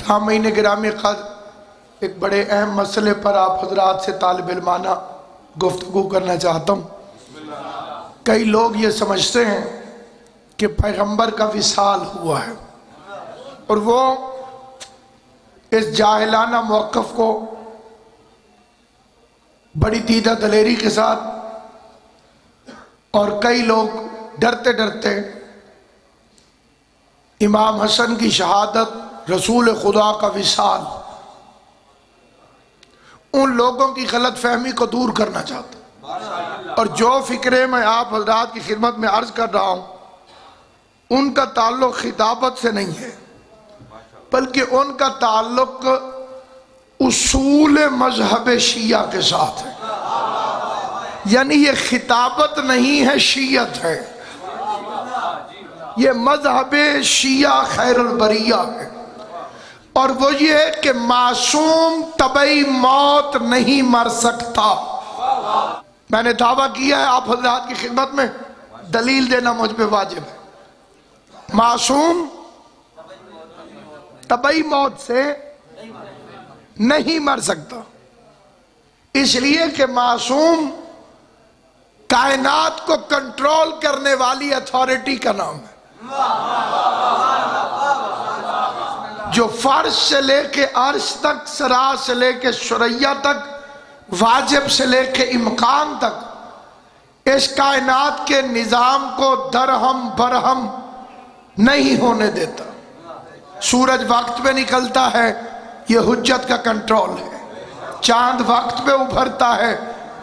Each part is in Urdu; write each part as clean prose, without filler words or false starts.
سامعین گرامی قدر، ایک بڑے اہم مسئلے پر آپ حضرات سے طالب علمانہ گفتگو کرنا چاہتا ہوں۔ کئی لوگ یہ سمجھتے ہیں کہ پیغمبر کا وصال ہوا ہے، اور وہ اس جاہلانہ موقف کو بڑی دیدہ دلیری کے ساتھ، اور کئی لوگ ڈرتے ڈرتے امام حسن کی شہادت، رسول خدا کا وصال، ان لوگوں کی غلط فہمی کو دور کرنا چاہتا ہوں۔ اور جو فکرے میں آپ حضرات کی خدمت میں عرض کر رہا ہوں، ان کا تعلق خطابت سے نہیں ہے، بلکہ ان کا تعلق اصول مذہب شیعہ کے ساتھ ہے۔ یعنی یہ خطابت نہیں ہے، شیعت ہے۔ یہ مذہب شیعہ خیر البریہ ہے، اور وہ یہ کہ معصوم طبعی موت نہیں مر سکتا۔ میں نے دعویٰ کیا ہے آپ حضرات کی خدمت میں، دلیل دینا مجھ پہ واجب ہے۔ معصوم طبعی موت سے نہیں مر سکتا، اس لیے کہ معصوم کائنات کو کنٹرول کرنے والی اتھارٹی کا نام ہے، جو فرش سے لے کے عرش تک، سرا سے لے کے ثریا تک، واجب سے لے کے امکان تک، اس کائنات کے نظام کو درہم برہم نہیں ہونے دیتا۔ سورج وقت پہ نکلتا ہے، یہ حجت کا کنٹرول ہے۔ چاند وقت پہ ابھرتا ہے،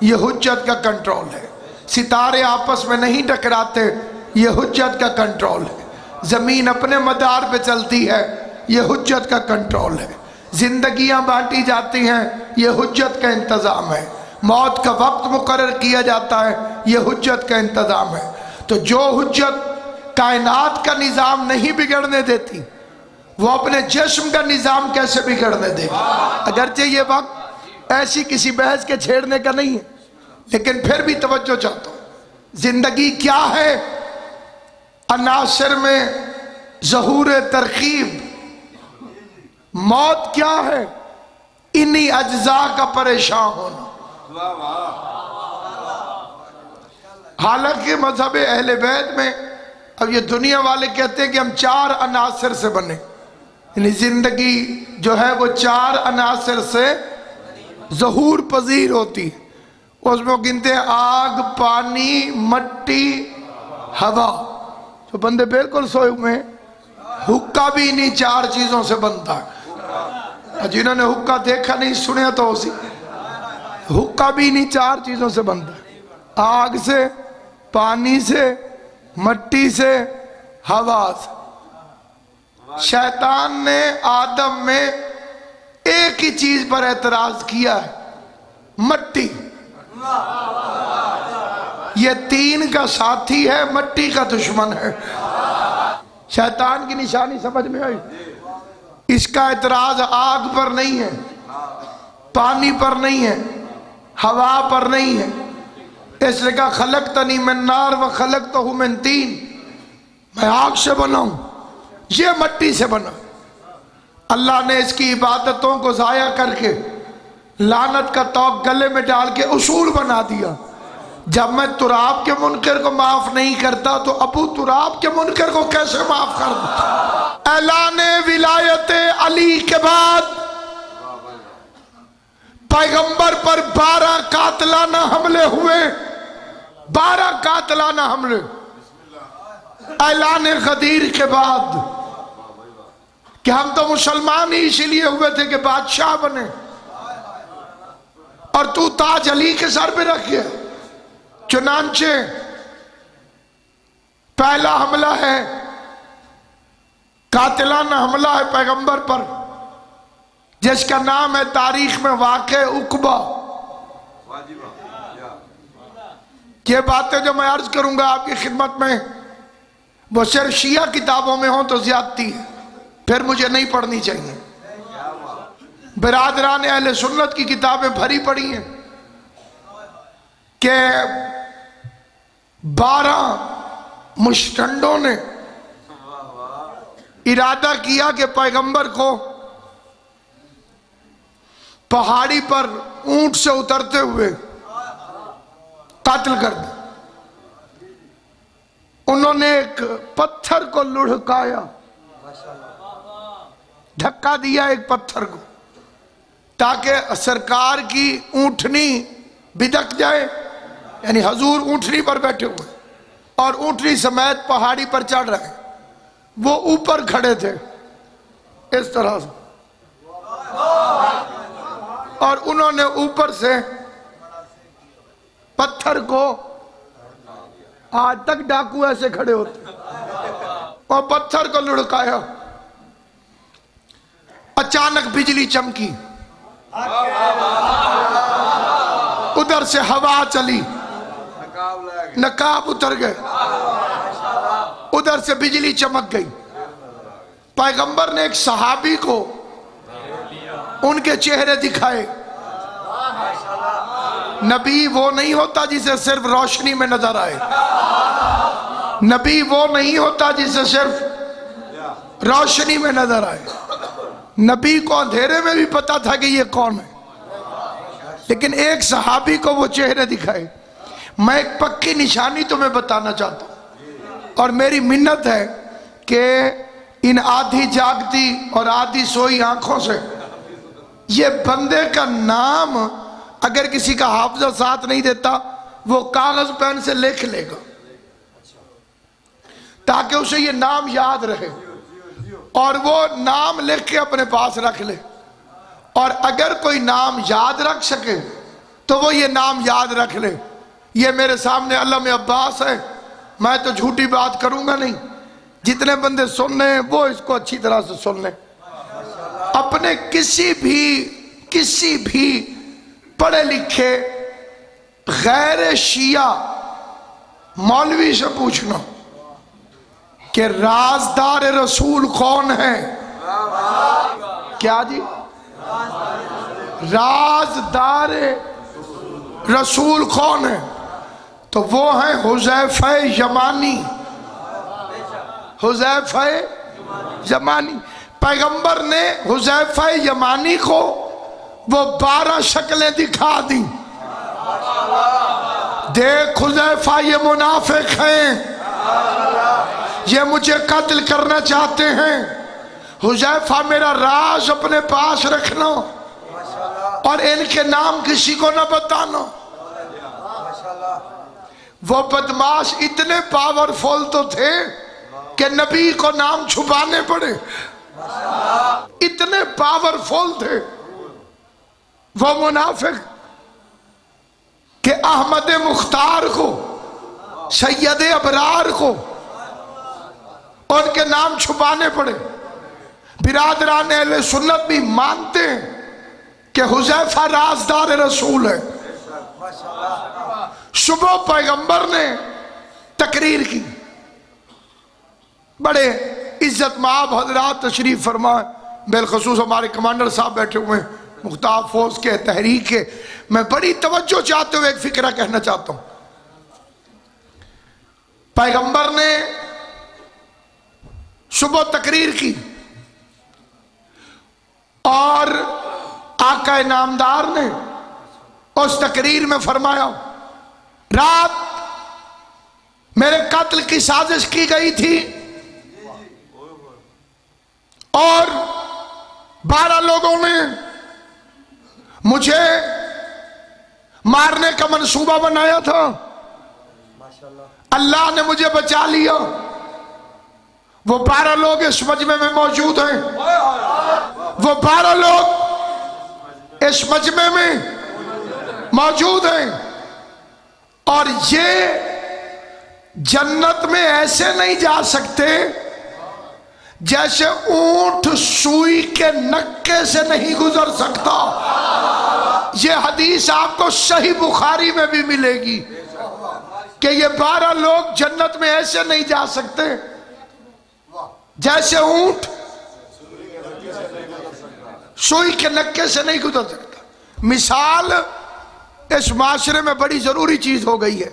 یہ حجت کا کنٹرول ہے۔ ستارے آپس میں نہیں ٹکراتے، یہ حجت کا کنٹرول ہے۔ زمین اپنے مدار پہ چلتی ہے، یہ حجت کا کنٹرول ہے۔ زندگیاں بانٹی جاتی ہیں، یہ حجت کا انتظام ہے۔ موت کا وقت مقرر کیا جاتا ہے، یہ حجت کا انتظام ہے۔ تو جو حجت کائنات کا نظام نہیں بگڑنے دیتی، وہ اپنے جسم کا نظام کیسے بگڑنے دے گی؟ اگرچہ یہ وقت ایسی کسی بحث کے چھیڑنے کا نہیں ہے، لیکن پھر بھی توجہ چاہتا ہوں۔ زندگی کیا ہے؟ عناصر میں ظہور ترکیب۔ موت کیا ہے؟ انہی اجزاء کا پریشان ہونا۔ حالانکہ مذہب اہل بیت میں، اب یہ دنیا والے کہتے ہیں کہ ہم 4 عناصر سے بنے، یعنی زندگی جو ہے وہ 4 عناصر سے ظہور پذیر ہوتی ہے۔ اس میں گنتے ہیں آگ، پانی، مٹی، ہوا۔ تو بندے بالکل سوئے ہوئے ہیں۔ حقہ بھی انہی 4 چیزوں سے بنتا ہے۔ جنہوں نے حقہ دیکھا نہیں سنیا تو اسی، حقہ بھی انہی 4 چیزوں سے بنتا ہے، آگ سے، پانی سے، مٹی سے، ہوا سے۔ شیطان نے آدم میں ایک ہی چیز پر اعتراض کیا ہے، مٹی۔ یہ 3 کا ساتھی ہے، مٹی کا دشمن ہے۔ شیطان کی نشانی سمجھ میں آئی؟ اس کا اعتراض آگ پر نہیں ہے، پانی پر نہیں ہے، ہوا پر نہیں ہے۔ اس لیے کہا خلقتنی من نار و خلقتہ من طین، میں آگ سے بنا ہوں، یہ مٹی سے بنا۔ اللہ نے اس کی عبادتوں کو ضائع کر کے لعنت کا توق گلے میں ڈال کے اصول بنا دیا۔ جب میں تراب کے منکر کو معاف نہیں کرتا تو ابو تراب کے منکر کو کیسے معاف کر دوں؟ اعلان ولایت علی کے بعد پیغمبر پر 12 قاتلانہ حملے ہوئے، 12 قاتلانہ حملے۔ اعلان غدیر کے بعد کہ ہم تو مسلمان ہی اسی لیے ہوئے تھے کہ بادشاہ بنے، اور تو تاج علی کے سر پہ رکھ گیا۔ چنانچہ پہلا حملہ ہے، قاتلانہ حملہ ہے پیغمبر پر، جس کا نام ہے تاریخ میں واقع عقبہ۔ یہ باتیں جو میں عرض کروں گا آپ کی خدمت میں، وہ صرف شیعہ کتابوں میں ہوں تو زیادتی ہے، پھر مجھے نہیں پڑھنی چاہیے۔ برادران اہل سنت کی کتابیں بھری پڑی ہیں کہ 12 مشتنڈوں نے ارادہ کیا کہ پیغمبر کو پہاڑی پر اونٹ سے اترتے ہوئے قتل کر دیا۔ انہوں نے ایک پتھر کو لڑھکایا، دھکا دیا ایک پتھر کو، تاکہ سرکار کی اونٹنی بدک جائے، یعنی حضور اونٹنی پر بیٹھے ہوئے اور اونٹنی سمیت پہاڑی پر چڑھ رہے ہیں، وہ اوپر کھڑے تھے اس طرح سے، اور انہوں نے اوپر سے پتھر کو، آج تک ڈاکو ایسے کھڑے ہوتے، اور پتھر کو لڑکایا۔ اچانک بجلی چمکی، ادھر سے ہوا چلی، نقاب اتر گئے، ادھر سے بجلی چمک گئی۔ پیغمبر نے ایک صحابی کو ان کے چہرے دکھائے۔ نبی وہ نہیں ہوتا جسے صرف روشنی میں نظر آئے، نبی وہ نہیں ہوتا جسے صرف روشنی میں نظر آئے، نبی کو اندھیرے میں بھی پتا تھا کہ یہ کون ہے، لیکن ایک صحابی کو وہ چہرے دکھائے۔ میں ایک پکی نشانی تمہیں بتانا چاہتا ہوں، اور میری منت ہے کہ ان آدھی جاگتی اور آدھی سوئی آنکھوں سے یہ بندے کا نام اگر کسی کا حافظہ ساتھ نہیں دیتا، وہ کاغذ پین سے لکھ لے گا تاکہ اسے یہ نام یاد رہے، اور وہ نام لکھ کے اپنے پاس رکھ لے، اور اگر کوئی نام یاد رکھ سکے تو وہ یہ نام یاد رکھ لے۔ یہ میرے سامنے علم عباس ہے، میں تو جھوٹی بات کروں گا نہیں، جتنے بندے سننے ہیں وہ اس کو اچھی طرح سے سن لیں۔ اپنے کسی بھی پڑھے لکھے غیر شیعہ مولوی سے پوچھنا کہ رازدار رسول کون ہے؟ کیا جی؟ رازدار رسول کون ہے؟ تو وہ ہیں حذیفہ یمانی، حذیفہ یمانی۔ پیغمبر نے حذیفہ یمانی کو وہ 12 شکلیں دکھا دی، دیکھ حذیفہ یہ منافق ہیں، یہ مجھے قتل کرنا چاہتے ہیں، حذیفہ میرا راز اپنے پاس رکھنا اور ان کے نام کسی کو نہ بتانا۔ وہ بدماش اتنے پاورفل تو تھے کہ نبی کو نام چھپانے پڑے، اتنے پاورفل تھے وہ منافق کہ احمد مختار کو، سید ابرار کو ان کے نام چھپانے پڑے۔ برادران اہل سنت بھی مانتے ہیں کہ حذیفہ رازدار رسول ہے۔ صبح پیغمبر نے تقریر کی، بڑے عزت مآب حضرات تشریف فرمائے، بالخصوص ہمارے کمانڈر صاحب بیٹھے ہوئے ہیں مختار فوج کے، تحریک کے۔ میں بڑی توجہ چاہتے ہوئے ایک فکرہ کہنا چاہتا ہوں۔ پیغمبر نے صبح تقریر کی اور آقا نامدار نے اس تقریر میں فرمایا، رات میرے قتل کی سازش کی گئی تھی اور 12 لوگوں نے مجھے مارنے کا منصوبہ بنایا تھا، اللہ نے مجھے بچا لیا۔ وہ 12 لوگ اس مجمع میں موجود ہیں، وہ 12 لوگ اس مجمع میں موجود ہیں، اور یہ جنت میں ایسے نہیں جا سکتے جیسے اونٹ سوئی کے نکے سے نہیں گزر سکتا۔ یہ حدیث آپ کو صحیح بخاری میں بھی ملے گی کہ یہ 12 لوگ جنت میں ایسے نہیں جا سکتے جیسے اونٹ سوئی کے نکے سے نہیں گزر سکتا۔ مثال اس معاشرے میں بڑی ضروری چیز ہو گئی ہے۔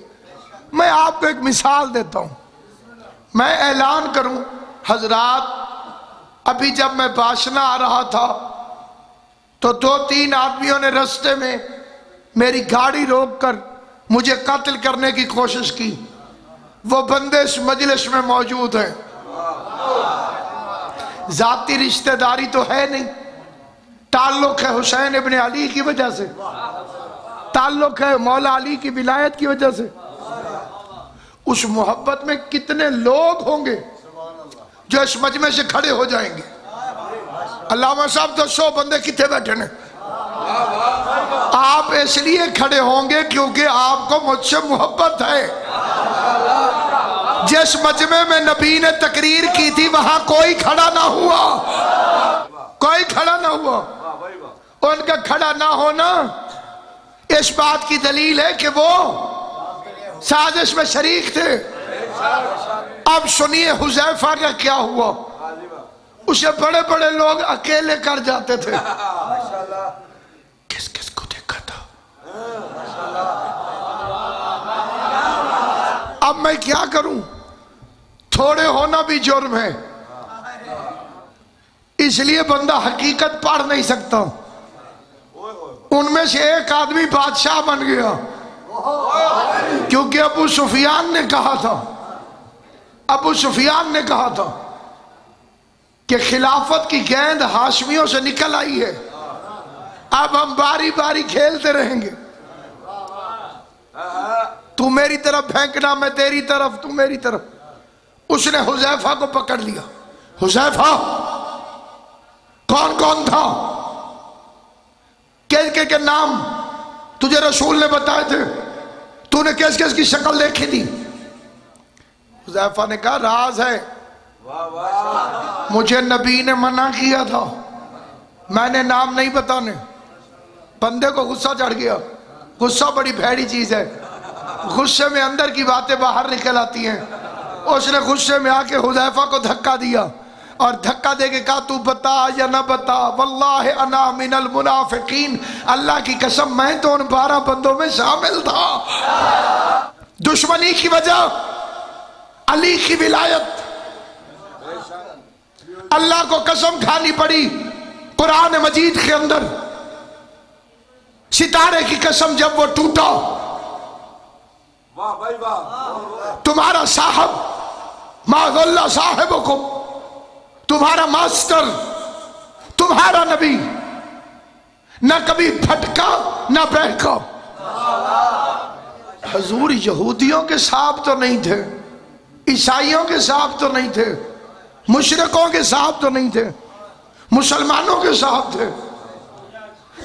میں آپ کو ایک مثال دیتا ہوں۔ میں اعلان کروں، حضرات ابھی جب میں باشنا آ رہا تھا تو 2-3 آدمیوں نے رستے میں میری گاڑی روک کر مجھے قتل کرنے کی کوشش کی. وہ بندے اس مجلس میں موجود ہیں. ذاتی رشتہ داری تو ہے نہیں، تعلق ہے حسین ابن علی کی وجہ سے، تعلق ہے مولا علی کی ولایت کی وجہ سے. اس محبت میں کتنے لوگ ہوں گے جو اس مجمع سے کھڑے ہو جائیں گے. علامہ صاحب 200 بندے کتنے بیٹھے ہیں؟ آپ اس لیے کھڑے ہوں گے کیونکہ آپ کو مجھ سے محبت ہے. جس مجمع میں نبی نے تقریر کی تھی وہاں کوئی کھڑا نہ ہوا، کوئی کھڑا نہ ہوا. ان کا کھڑا نہ ہونا اس بات کی دلیل ہے کہ وہ سازش میں شریک تھے. اب سنیے حذیفہ کا کیا ہوا. اسے بڑے بڑے لوگ اکیلے کر جاتے تھے. کس کس کو دیکھا تھا؟ اب میں کیا کروں؟ تھوڑے ہونا بھی جرم ہے، اس لیے بندہ حقیقت پڑھ نہیں سکتا. ان میں سے ایک آدمی بادشاہ بن گیا کیونکہ ابو سفیان نے کہا تھا، ابو سفیان نے کہا تھا کہ خلافت کی گیند ہاشمیوں سے نکل آئی ہے، اب ہم باری باری کھیلتے رہیں گے. تو میری طرف پھینکنا، میں تیری طرف، تو میری طرف. اس نے حذیفہ کو پکڑ لیا. حذیفہ کون کون تھا؟ کے نام تجھے رسول نے بتائے تھے، تو نے کس کس کی شکل دیکھی تھی؟ حذیفہ نے کہا راز ہے، مجھے نبی نے منع کیا تھا، میں نے نام نہیں بتانے. بندے کو غصہ چڑھ گیا. غصہ بڑی بھیڑی چیز ہے، غصے میں اندر کی باتیں باہر نکل آتی ہیں. اس نے غصے میں آ کے حذیفہ کو دھکا دیا اور دھکا دے کے کہا تو بتا یا نہ بتا، واللہ انا من المنافقین، اللہ کی قسم میں تو ان 12 بندوں میں شامل تھا. دشمنی کی وجہ علی کی ولایت، اللہ کو قسم کھانی پڑی. قرآن مجید کے اندر ستارے کی قسم جب وہ ٹوٹا، تمہارا صاحب ما غل صاحبکم، تمہارا ماسٹر، تمہارا نبی نہ کبھی پھٹکا نہ بہکا. حضور یہودیوں کے ساتھ تو نہیں تھے، عیسائیوں کے ساتھ تو نہیں تھے، مشرکوں کے ساتھ تو نہیں تھے، مسلمانوں کے ساتھ تھے.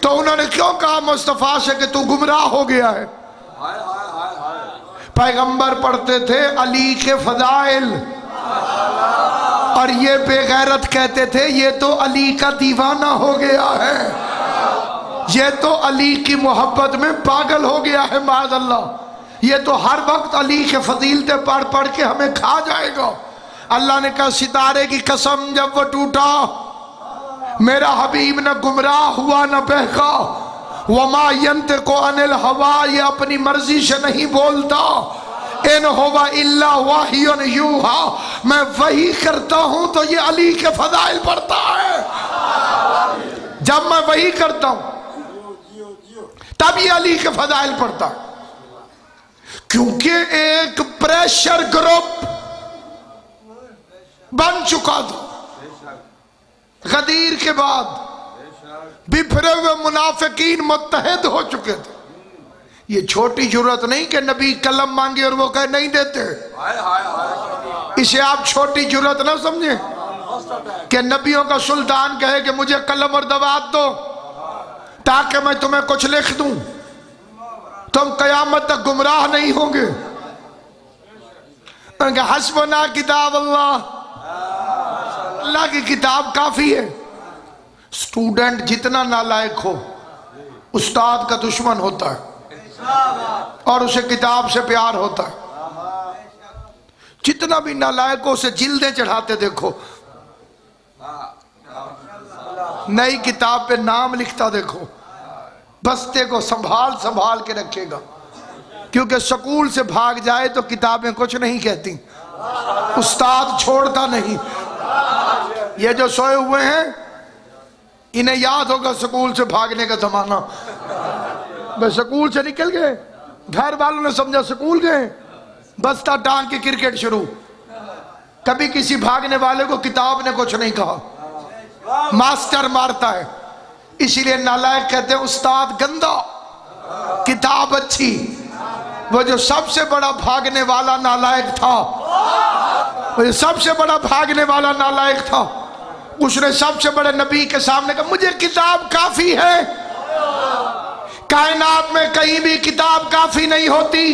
تو انہوں نے کیوں کہا مصطفیٰ سے کہ تو گمراہ ہو گیا ہے؟ پیغمبر پڑھتے تھے علی کے فضائل اور یہ بے غیرت کہتے تھے یہ تو علی کا دیوانہ ہو گیا ہے، یہ تو علی کی محبت میں پاگل ہو گیا ہے معاذ اللہ، یہ تو ہر وقت علی کے فضیلتیں پڑھ پڑھ کے ہمیں کھا جائے گا. اللہ نے کہا ستارے کی قسم جب وہ ٹوٹا میرا حبیب نہ گمراہ ہوا نہ بہکا. وما ينطق عن الهوى، یہ اپنی مرضی سے نہیں بولتا. ان هو الا وحی یوحى، میں وحی کرتا ہوں تو یہ علی کے فضائل پڑھتا ہے. جب میں وحی کرتا ہوں تب یہ علی کے فضائل پڑھتا ہے. کیونکہ ایک پریشر گروپ بن چکا تھا. غدیر کے بعد بپھرے ہوئے منافقین متحد ہو چکے تھے. یہ چھوٹی جرت نہیں کہ نبی قلم مانگے اور وہ کہے نہیں دیتے. اسے آپ چھوٹی جرت نہ سمجھیں کہ نبیوں کا سلطان کہے کہ مجھے قلم اور دوات دو تاکہ میں تمہیں کچھ لکھ دوں. تم قیامت تک گمراہ نہیں ہوں گے. حسبنا کتاب اللہ، اللہ کی کتاب کافی ہے. اسٹوڈنٹ جتنا نالائق ہو استاد کا دشمن ہوتا ہے اور اسے کتاب سے پیار ہوتا ہے. جتنا بھی نالائق ہو اسے جلدیں چڑھاتے دیکھو، نئی کتاب پہ نام لکھتا دیکھو، بستے کو سنبھال سنبھال کے رکھے گا. کیونکہ سکول سے بھاگ جائے تو کتابیں کچھ نہیں کہتی، استاد چھوڑتا نہیں. یہ جو سوئے ہوئے ہیں انہیں یاد ہوگا سکول سے بھاگنے کا زمانہ، بس سکول سے نکل گئے، گھر والوں نے سمجھا سکول گئے، بستہ ٹانگ کے کرکٹ شروع۔ کبھی کسی بھاگنے والے کو کتاب نے کچھ نہیں کہا، ماسٹر مارتا ہے، اسی لیے نالائق کہتے ہیں استاد گندا کتاب اچھی۔ وہ جو سب سے بڑا بھاگنے والا نالائق تھا، وہ جو سب سے بڑا بھاگنے والا نالائق تھا، اس نے سب سے بڑے نبی کے سامنے کہا مجھے کتاب کافی ہے۔ کائنات میں کہیں بھی کتاب کافی نہیں ہوتی۔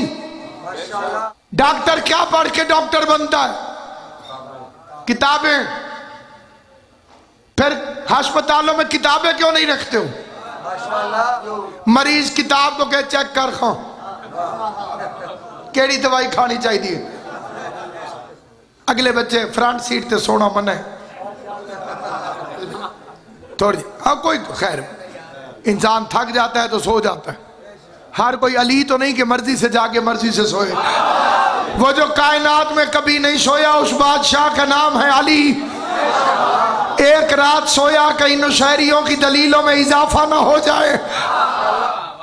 ڈاکٹر کیا پڑھ کے ڈاکٹر بنتا ہے؟ کتابیں۔ پھر ہسپتالوں میں کتابیں کیوں نہیں رکھتے ہو؟ مریض کتاب کو کہ چیک کر خواہ کیڑی دوائی کھانی چاہیے۔ اگلے بچے فرنٹ سیٹ تے سونا منع ہے تھوڑی، ہاں کوئی خیر، انسان تھک جاتا ہے تو سو جاتا ہے، ہر کوئی علی تو نہیں کہ مرضی سے جا کے مرضی سے سوئے۔ وہ جو کائنات میں کبھی نہیں سویا اس بادشاہ کا نام ہے علی۔ ایک رات سویا کہیں نشہریوں کی دلیلوں میں اضافہ نہ ہو جائے،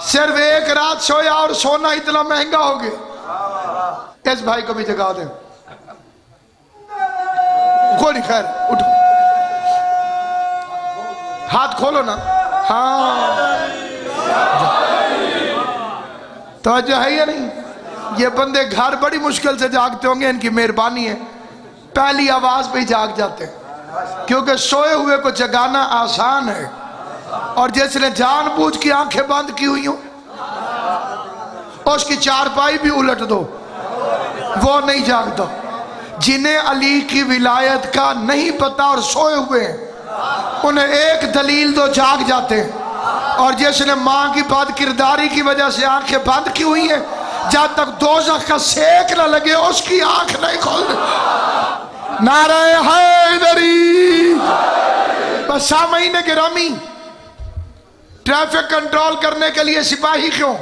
صرف ایک رات سویا اور سونا اتنا مہنگا ہو گیا۔ اس بھائی کو بھی جگا دیں، کوئی خیر اٹھو، ہاتھ کھولو نا، ہاں توجہ ہے یا نہیں؟ یہ بندے گھر بڑی مشکل سے جاگتے ہوں گے، ان کی مہربانی ہے، پہلی آواز پہ ہی جاگ جاتے ہیں، کیونکہ سوئے ہوئے کو جگانا آسان ہے، اور جس نے جان بوجھ کی آنکھیں بند کی ہوئی ہوں اس کی چارپائی بھی الٹ دو، وہ نہیں جاگتا۔ جنہیں علی کی ولایت کا نہیں پتا اور سوئے ہوئے ہیں انہیں ایک دلیل دو جاگ جاتے ہیں، اور جس نے ماں کی بد کرداری کی وجہ سے آنکھیں بند کی ہوئی ہیں جب تک دوزخ کا سیک نہ لگے اس کی آنکھ نہیں کھولنے۔ نعرہ حیدری۔ بس سامعین گرامی، ٹریفک کنٹرول کرنے کے لیے سپاہی کیوں؟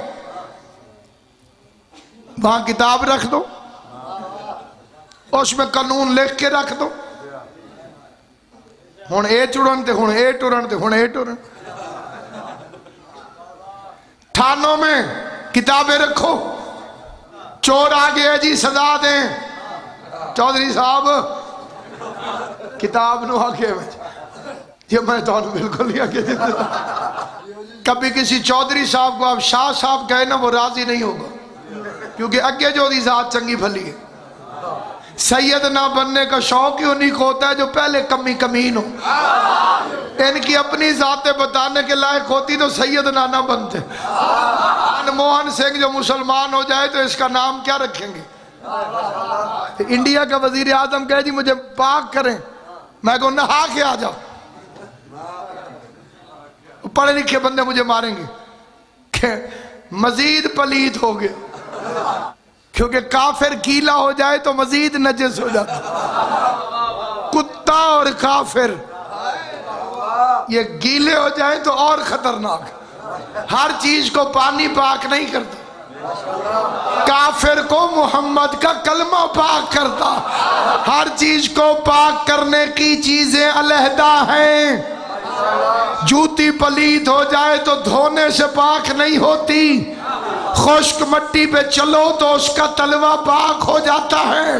وہاں کتاب رکھ دو، اس میں قانون لکھ کے رکھ دو، ہن اے ٹرن تے ہن اے ٹرن تے ہن اے ٹرن۔ تھانوں میں کتابیں رکھو، چور آگے ہے جی سزا دیں، چودھری صاحب کتاب نو آگے یہ میں تو بالکل نہیں آگے دیتا۔ کبھی کسی چودھری صاحب کو آپ شاہ صاحب کہے نا وہ راضی نہیں ہوگا، کیونکہ اگے جو دی ذات چنگی بھلی ہے۔ سید نہ بننے کا شوق ہی انہی کو ہوتا ہے جو پہلے کمی کمین ہو، ان کی اپنی ذاتیں بتانے کے لائق ہوتی تو سید نہ بنتے۔ منموہن سنگھ جو مسلمان ہو جائے تو اس کا نام کیا رکھیں گے؟ انڈیا کا وزیر اعظم کہے جی مجھے پاک کریں، میں کہوں نہا کے آ جاؤ، پڑھے لکھے بندے مجھے ماریں گے کہ مزید پلید ہو گیا، کیونکہ کافر گیلا ہو جائے تو مزید نجس ہو جاتا۔ کتا اور کافر یہ گیلے ہو جائیں تو اور خطرناک۔ ہر چیز کو پانی پاک نہیں کرتا، کافر کو محمد کا کلمہ پاک کرتا۔ ہر چیز کو پاک کرنے کی چیزیں علیحدہ ہیں۔ جوتی پلید ہو جائے تو دھونے سے پاک نہیں ہوتی، خشک مٹی پہ چلو تو اس کا تلوہ پاک ہو جاتا ہے۔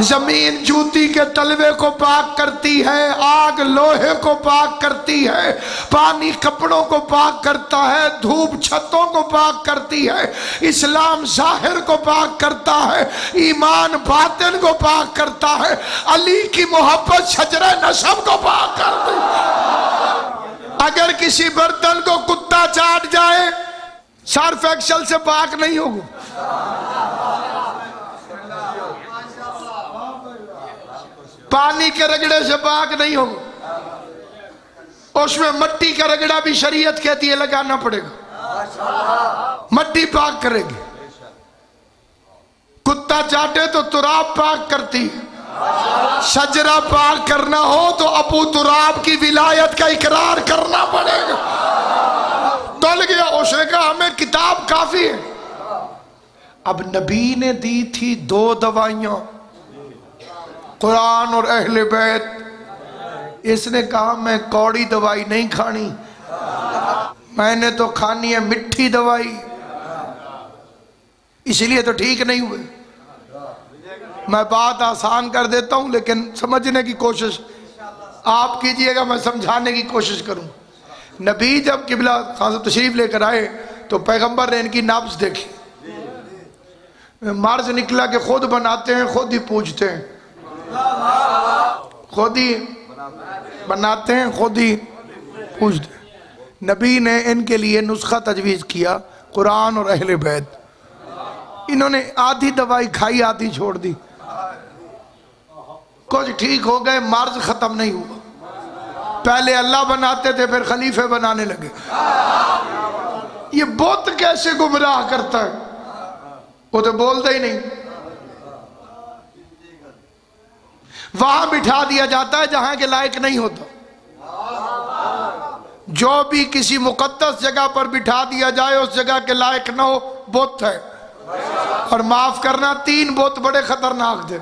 زمین جوتی کے تلوے کو پاک کرتی ہے، آگ لوہے کو پاک کرتی ہے، پانی کپڑوں کو پاک کرتا ہے، دھوپ چھتوں کو پاک کرتی ہے، اسلام ظاہر کو پاک کرتا ہے، ایمان باطن کو پاک کرتا ہے، علی کی محبت شجرہ نسب کو پاک کرتی ہے۔ اگر کسی برتن کو کتا چاٹ جائے سرف ایکسل سے پاک نہیں ہوگا، پانی کے رگڑے سے پاک نہیں ہوگا، اس میں مٹی کا رگڑا بھی شریعت کہتی ہے لگانا پڑے گا، مٹی پاک کرے گی۔ کتا چاٹے تو تراب پاک کرتی ہے، شجرہ پاک کرنا ہو تو ابو تراب کی ولایت کا اقرار کرنا پڑے گا۔ ٹل گیا، اس نے کہا ہمیں کتاب کافی ہے۔ اب نبی نے دی تھی دو دوائیاں، قرآن اور اہل بیت۔ اس نے کہا میں کوڑی دوائی نہیں کھانی، میں نے تو کھانی ہے مٹھی دوائی، اس لیے تو ٹھیک نہیں ہوئے۔ میں بات آسان کر دیتا ہوں لیکن سمجھنے کی کوشش آپ کیجئے گا، میں سمجھانے کی کوشش کروں۔ نبی جب قبلہ خان صاحب تشریف لے کر آئے تو پیغمبر نے ان کی نبض دیکھی، مرض نکلا کہ خود بناتے ہیں خود ہی پوجتے ہیں، خود ہی بناتے ہیں خود ہی پوجتے ہیں۔ نبی نے ان کے لیے نسخہ تجویز کیا، قرآن اور اہل بیت۔ انہوں نے آدھی دوائی کھائی آدھی چھوڑ دی، کچھ ٹھیک ہو گئے، مرض ختم نہیں ہوا۔ پہلے اللہ بناتے تھے پھر خلیفے بنانے لگے۔ یہ بت کیسے گمراہ کرتا ہے، وہ تو بولتا ہی نہیں۔ وہاں بٹھا دیا جاتا ہے جہاں کے لائق نہیں ہوتا، جو بھی کسی مقدس جگہ پر بٹھا دیا جائے اس جگہ کے لائق نہ ہو بت ہے۔ اور معاف کرنا 3 بت بڑے خطرناک تھے۔